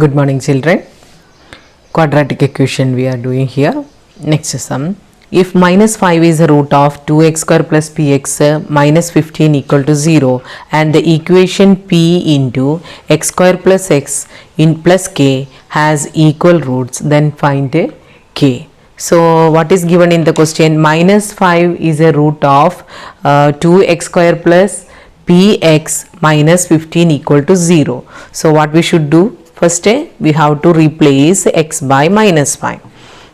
Good morning children. Quadratic equation we are doing here. Next sum. If minus 5 is the root of 2x square plus px minus 15 equal to 0 and the equation p into x square plus x in plus k has equal roots, then find k. So what is given in the question? Minus 5 is a root of 2x square plus px minus 15 equal to 0. So what we should do? First we have to replace x by minus 5.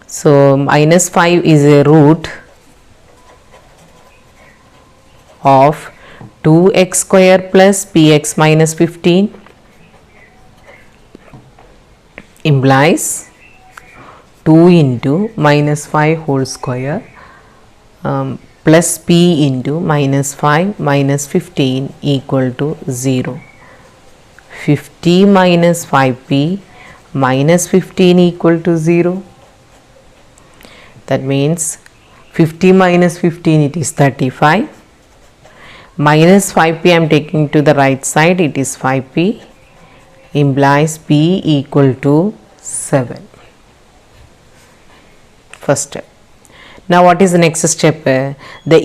So minus 5 is a root of 2x square plus px minus 15 implies 2 into minus 5 whole square plus p into minus 5 minus 15 equal to 0. 50 minus 5p minus 15 equal to 0. That means 50 minus 15 it is 35. Minus 5p I am taking to the right side, it is 5p, implies p equal to 7. First step. Now what is the next step? The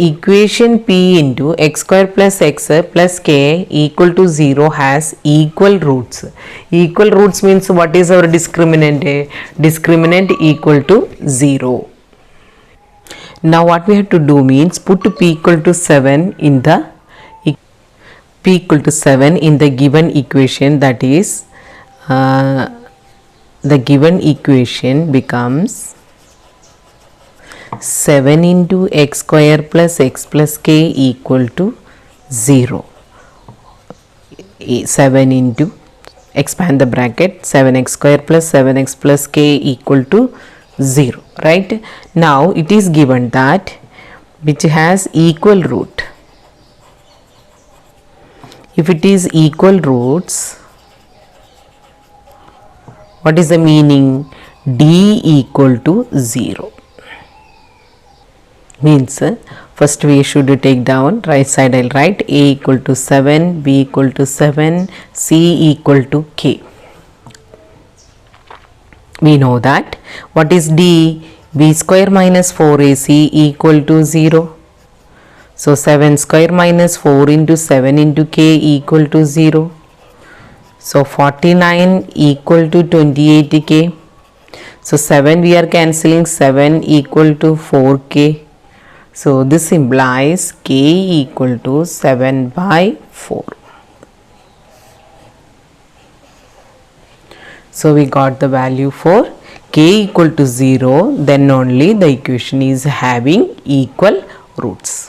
equation p into x square plus x plus k equal to 0 has equal roots. Equal roots means what is our discriminant? Discriminant equal to 0. Now what we have to do means put p equal to 7 in the given equation, that is the given equation becomes 7 into x square plus x plus k equal to 0. 7 into, expand the bracket, 7x square plus 7x plus k equal to 0, right? Now it is given that which has equal root. If it is equal roots, what is the meaning? D equal to 0. Means first we should take down right side, I'll write a equal to 7, b equal to 7, c equal to k. We know that what is d? B square minus 4ac equal to 0. So 7 square minus 4 into 7 into k equal to 0. So 49 equal to 28k. So 7 we are cancelling, 7 equal to 4k. So this implies k equal to 7 by 4. So we got the value for k equal to 0, then only the equation is having equal roots.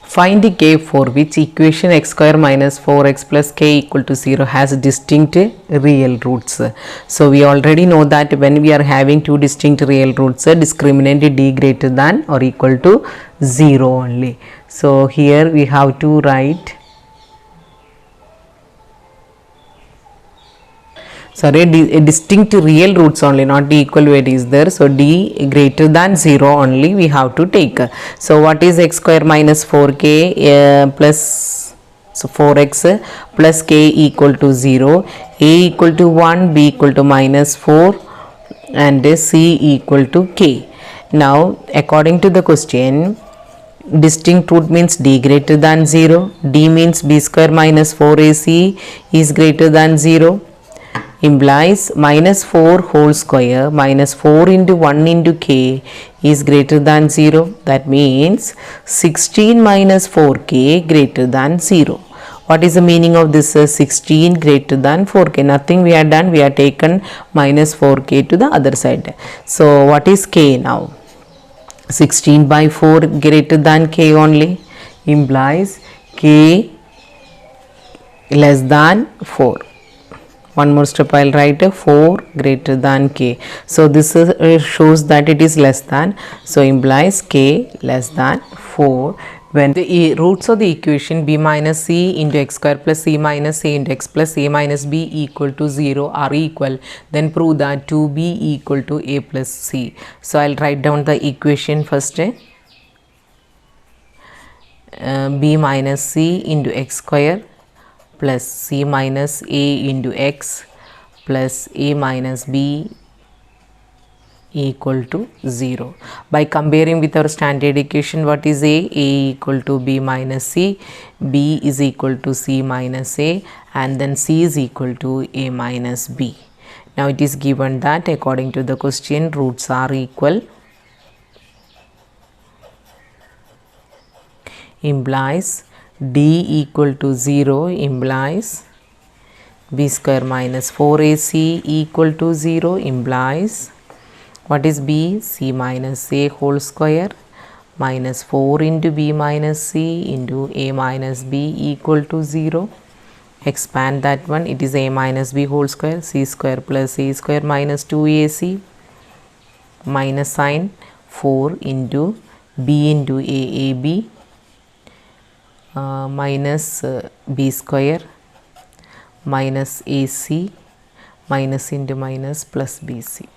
Find the k for which equation x square minus 4x plus k equal to 0 has distinct real roots. So we already know that when we are having two distinct real roots, discriminant d greater than or equal to 0 only. So here we have to write, distinct real roots only, not the equal weight is there. So d greater than 0 only we have to take. So what is x square minus 4k plus, so 4x plus k equal to 0, a equal to 1, b equal to minus 4 and c equal to k. Now according to the question, distinct root means d greater than 0, d means b square minus 4ac is greater than 0, implies minus 4 whole square minus 4 into 1 into k is greater than 0. That means 16 minus 4k greater than 0. What is the meaning of this? 16 greater than 4k. Nothing we have done, we have taken minus 4k to the other side. So what is k now? 16 by 4 greater than k only, implies k less than 4. One more step, I'll write 4 greater than k. So this shows that it is less than, so implies k less than 4. When the roots of the equation b minus c into x square plus c minus a into x plus a minus b equal to 0 are equal, then prove that 2b equal to a plus c. So I'll write down the equation first. B minus c into x square plus c minus a into x plus a minus b equal to 0. By comparing with our standard equation, what is a equal to b minus c, b is equal to c minus a, and then c is equal to a minus b. Now it is given that according to the question, roots are equal, implies d equal to 0 implies b square minus 4ac equal to 0 implies what is b? C minus a whole square minus 4 into b minus c into a minus b equal to 0. Expand that one, it is a minus b whole square, c square plus a square minus 2ac minus sign 4 into b into aab minus b square minus ac minus into minus plus bc.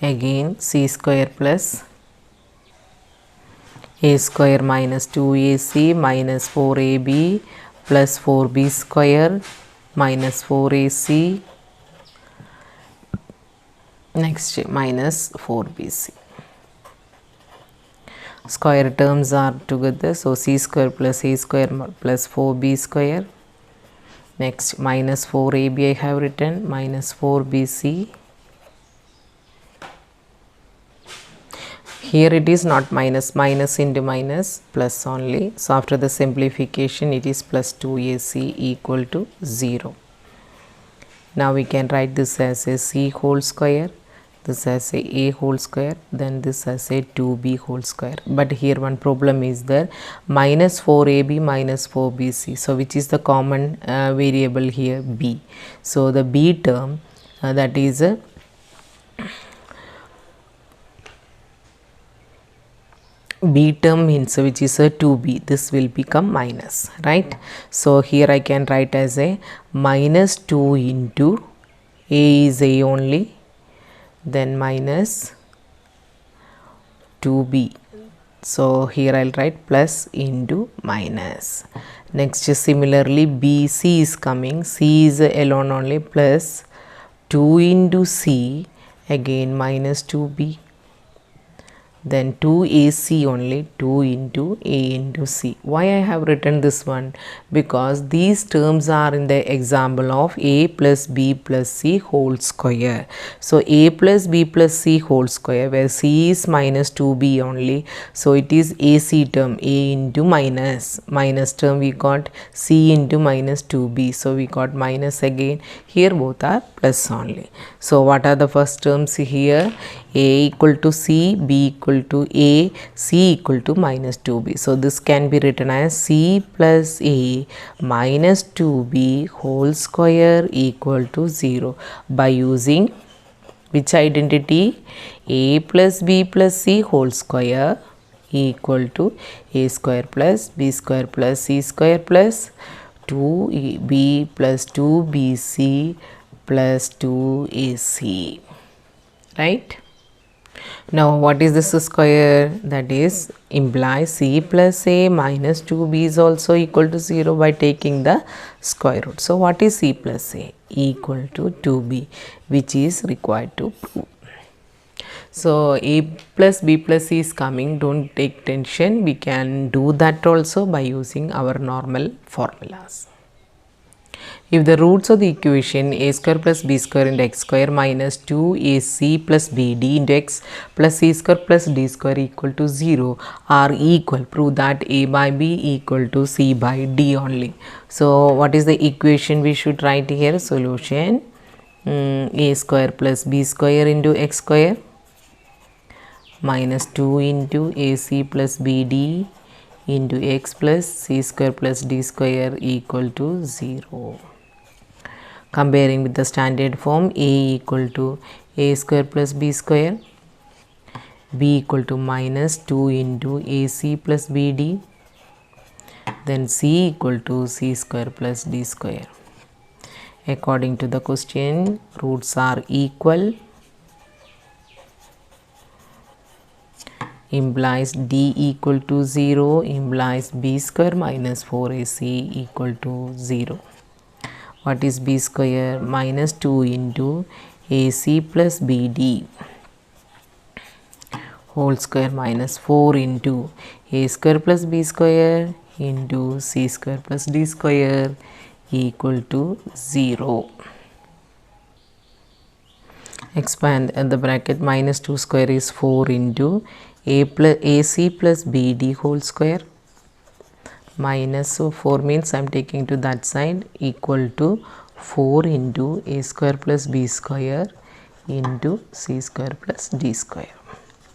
Again c square plus a square minus 2ac minus 4ab plus 4b square minus 4ac, next minus 4bc. Square terms are together, so c square plus a square plus 4b square. Next minus 4ab I have written minus 4bc. Here it is not minus, minus into minus plus only. So after the simplification it is plus 2ac equal to 0. Now we can write this as a c whole square, this as a whole square, then this as a 2b whole square. But here one problem is there, minus 4ab minus 4bc. So which is the common variable here? B. So the b term that is b term means which is a 2b, this will become minus, right? So here I can write as a minus 2 into a is a only, then minus 2b. So here I'll write plus into minus. Next similarly bc is coming, c is alone only, plus 2 into c, again minus 2b, then 2ac only, 2 into a into c. Why I have written this one? Because these terms are in the example of a plus b plus c whole square. So a plus b plus c whole square, where c is minus 2b only, so it is ac term, a into minus, minus term we got c into minus 2b, so we got minus again. Here both are plus only. So what are the first terms here? A equal to c, b equal to a, c equal to minus 2b. So this can be written as c plus a minus 2b whole square equal to 0 by using which identity? A plus b plus c whole square equal to a square plus b square plus c square plus 2b plus 2bc plus 2ac, right? Now what is this square? That is implies c plus a minus 2b is also equal to 0 by taking the square root. So what is c plus a? Equal to 2b, which is required to prove. So a plus b plus c is coming, don't take tension, we can do that also by using our normal formulas. If the roots of the equation a square plus b square into x square minus 2ac plus bd into x plus c square plus d square equal to 0 are equal, prove that a by b equal to c by d only. So what is the equation we should write here? Solution a square plus b square into x square minus 2 into ac plus bd into x plus c square plus d square equal to 0. Comparing with the standard form, a equal to a square plus b square, b equal to minus 2 into ac plus bd, then c equal to c square plus d square. According to the question, roots are equal, implies d equal to 0 implies b square minus 4ac equal to 0. What is b square? Minus 2 into ac plus bd whole square minus 4 into a square plus b square into c square plus d square equal to 0. Expand the bracket. Minus 2 square is 4 into ac plus bd whole square minus, so 4 means I am taking to that side, equal to 4 into a square plus b square into c square plus d square.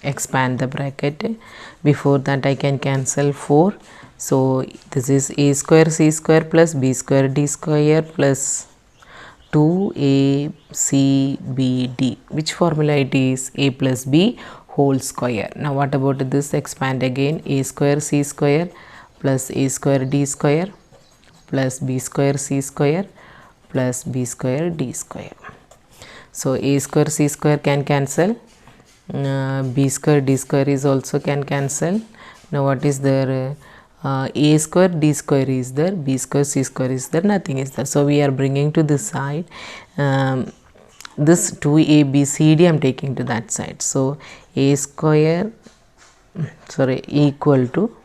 Expand the bracket. Before that I can cancel 4. So this is a square c square plus b square d square plus 2acbd. Which formula it is? A plus b whole square. Now what about this? Expand again. A square c square plus a square d square plus b square c square plus b square d square. So a square c square can cancel. B square d square is also can cancel. Now what is there? A square d square is there, b square c square is there, nothing is there. So we are bringing to this side. This 2abcd I am taking to that side. So a square equal to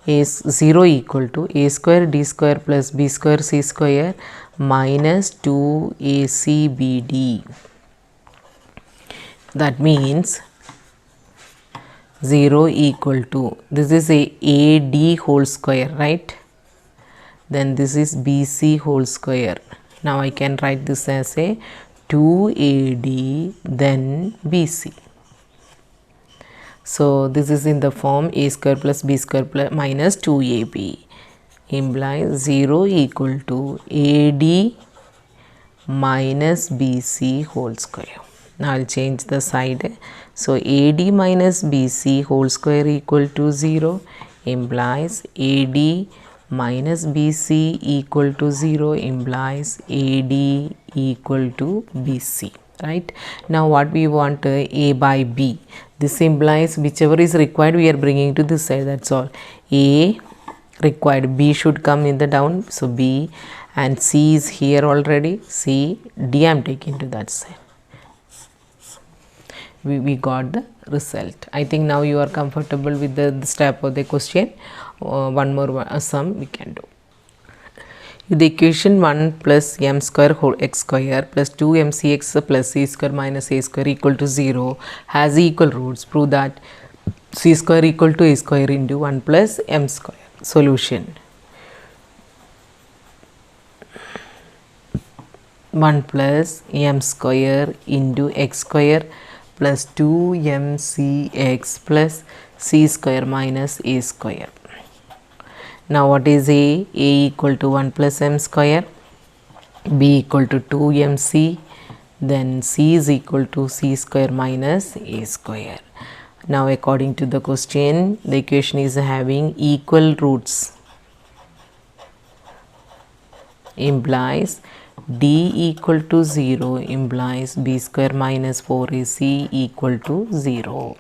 a 0 equal to a square d square plus b square c square minus 2acbd. That means 0 equal to, this is a AD whole square, right? Then this is BC whole square. Now I can write this as a 2AD then BC. So this is in the form a square plus b square plus minus 2ab implies 0 equal to AD minus BC whole square. Now I will change the side. So AD minus BC whole square equal to 0 implies AD minus BC equal to 0 implies AD equal to BC, right? Now what we want? A by B. This implies whichever is required we are bringing to this side, that's all. A required, B should come in the down, so B, and C is here already, C, D I am taking to that side. We got the result. I think now you are comfortable with the step of the question. One more sum we can do. The equation 1 plus m square whole x square plus 2mcx plus c square minus a square equal to 0 has equal roots. Prove that c square equal to a square into 1 plus m square. Solution. 1 plus m square into x square plus 2mcx plus c square minus a square. Now what is A? A equal to 1 plus m square, B equal to 2mc, then C is equal to c square minus a square. Now according to the question, the equation is having equal roots, implies D equal to 0 implies b square minus 4ac equal to 0.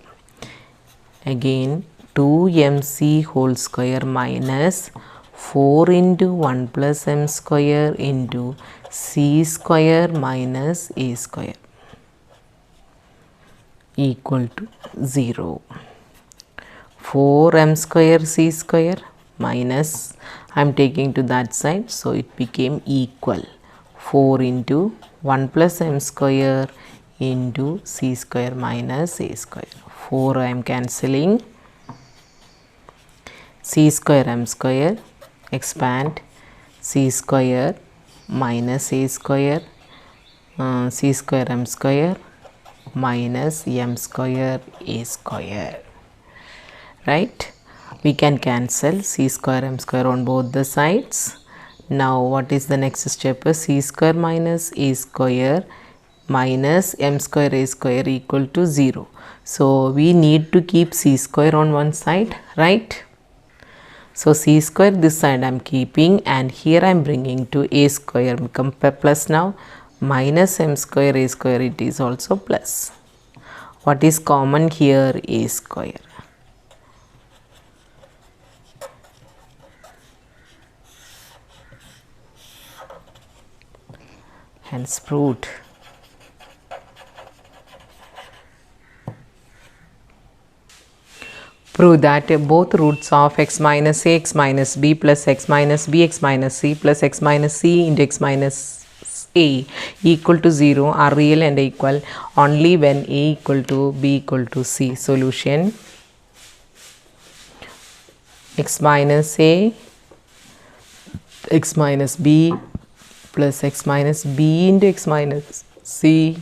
Again 2mc whole square minus 4 into 1 plus m square into c square minus a square equal to 0. 4m square c square minus, I am taking to that side, so it became equal. 4 into 1 plus m square into c square minus a square. 4 I am cancelling. C square m square, expand, c square minus a square, c square m square minus m square a square, right? We can cancel c square m square on both the sides. Now what is the next step? C square minus a square minus m square a square equal to 0. So we need to keep c square on one side, right? So c square this side I am keeping, and here I am bringing to a square become plus now, minus m square a square, it is also plus. What is common here? A square. hence proved. Prove that both roots of x minus a, x minus b plus x minus b, x minus c plus x minus c into x minus a equal to 0 are real and equal only when a equal to b equal to c. Solution: x minus a, x minus b plus x minus b into x minus c,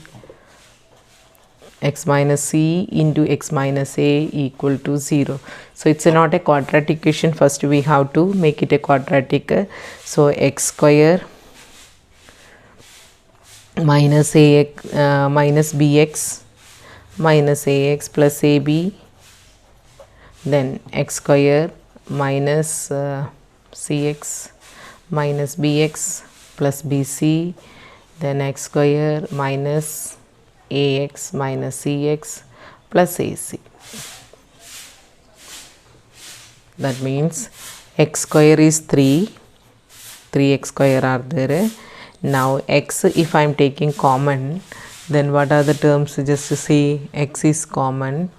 x minus c into x minus a equal to 0. So it's not a quadratic equation. First we have to make it a quadratic. So x square minus ax minus bx minus ax plus ab, then x square minus cx minus bx plus bc, then x square minus ax minus cx plus ac. That means x square is 3x square are there. Now x, if I am taking common, then what are the terms? Just to see x is common.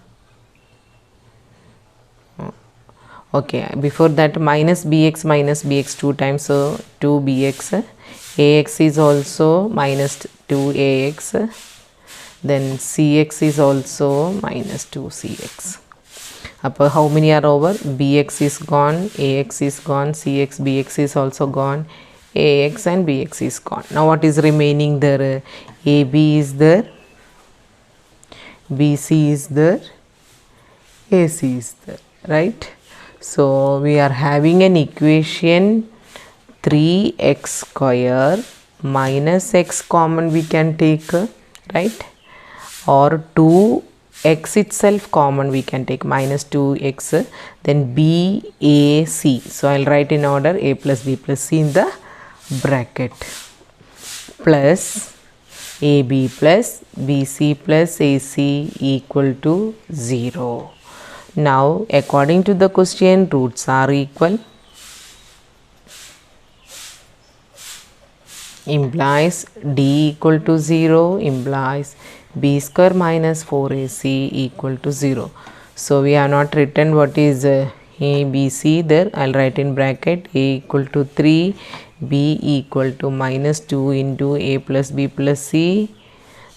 Okay, before that minus bx 2 times, so 2bx, ax is also minus 2ax, then cx is also minus 2cx. How many are over? Bx is gone, ax is gone, cx, bx is also gone, ax and bx is gone. Now what is remaining there? ab is there, bc is there, ac is there, right? So we are having an equation 3x square minus x common we can take, right? Or 2x itself common we can take, minus 2x, then b, a, c. So I'll write in order a plus b plus c in the bracket, plus ab plus bc plus ac equal to 0. Now according to the question, roots are equal, implies d equal to 0, implies b square minus 4ac equal to 0. So we have not written what is a, b, c there. I'll write in bracket a equal to 3, b equal to minus 2 into a plus b plus c,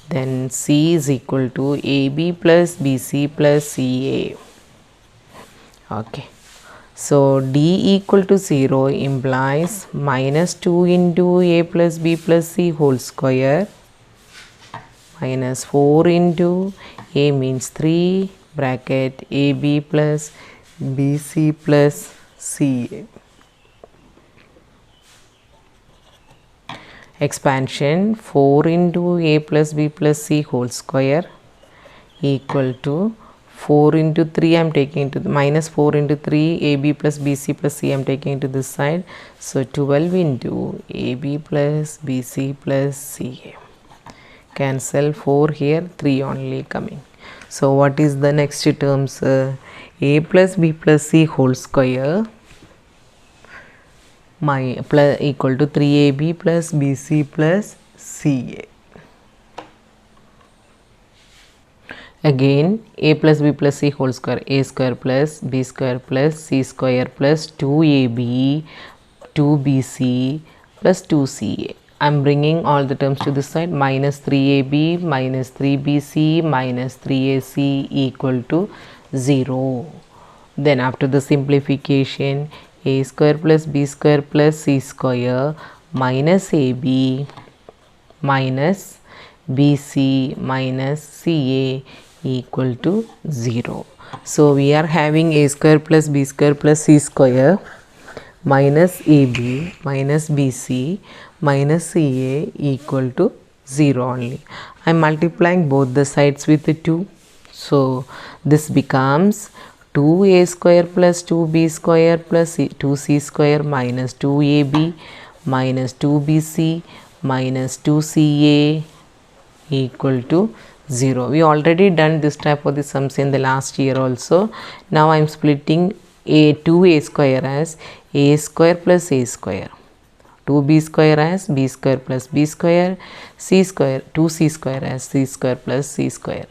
then c is equal to ab plus bc plus ca. Okay, so d equal to 0 implies minus 2 into a plus b plus c whole square minus 4 into a means 3 bracket ab plus bc plus ca. Expansion 4 into a plus b plus c whole square equal to 4 into 3 I am taking into the minus 4 into 3 ab plus bc plus c I am taking to this side. So 12 into ab plus bc plus ca. Cancel 4 here, 3 only coming. So what is the next terms? A plus b plus c whole square plus equal to 3ab plus bc plus ca. Again a plus b plus c whole square, a square plus b square plus c square plus 2ab 2bc plus 2ca. I am bringing all the terms to this side, minus 3ab minus 3bc minus 3ac equal to 0. Then after the simplification, a square plus b square plus c square minus ab minus bc minus ca equal to 0. So we are having a square plus b square plus c square minus ab minus bc minus ca equal to 0 only. I am multiplying both the sides with 2. So this becomes 2a square plus 2b square plus 2c square minus 2ab minus 2bc minus 2ca equal to 0. We already done this type of the sums in the last year also. Now I am splitting a 2a square as a square plus a square. 2b square as b square plus b square, c square 2c square as c square plus c square,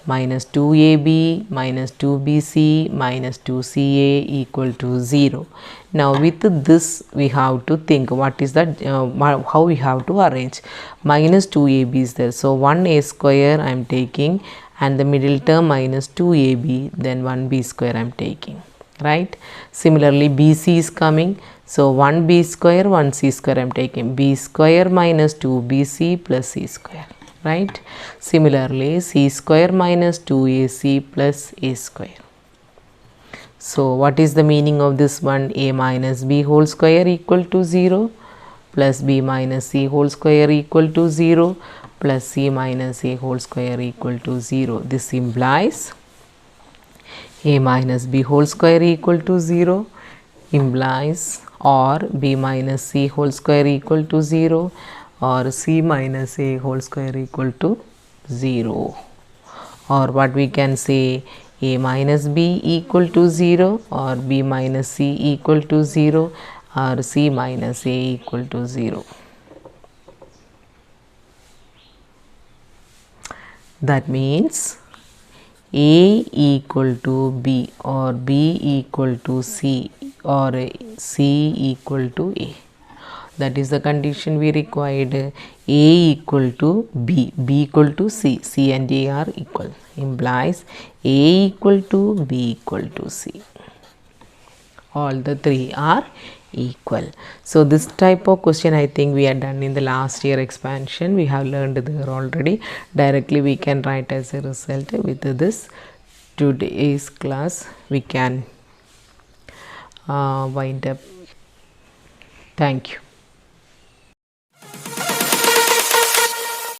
minus 2ab minus 2bc minus 2ca equal to 0. Now with this we have to think what is that, how we have to arrange. Minus 2ab is there, so 1a square I am taking, and the middle term minus 2ab, then 1b square I am taking, right. Similarly bc is coming, so 1b square 1c square I am taking, b square minus 2bc plus c square, right. Similarly c square minus 2ac plus a square. So what is the meaning of this one? A minus b whole square equal to 0 plus b minus c whole square equal to 0 plus c minus a whole square equal to 0. This implies a minus b whole square equal to 0 implies, or b minus c whole square equal to 0, or c minus a whole square equal to 0, or what we can say, a minus b equal to 0, or b minus c equal to 0, or c minus a equal to 0. That means a equal to b, or b equal to c, or c equal to a. That is the condition we required. A equal to b, b equal to c, c and a are equal, implies a equal to b equal to c. All the three are equal. So this type of question I think we had done in the last year expansion. We have learned there already. Directly we can write as a result. With this today's class we can wind up. Thank you.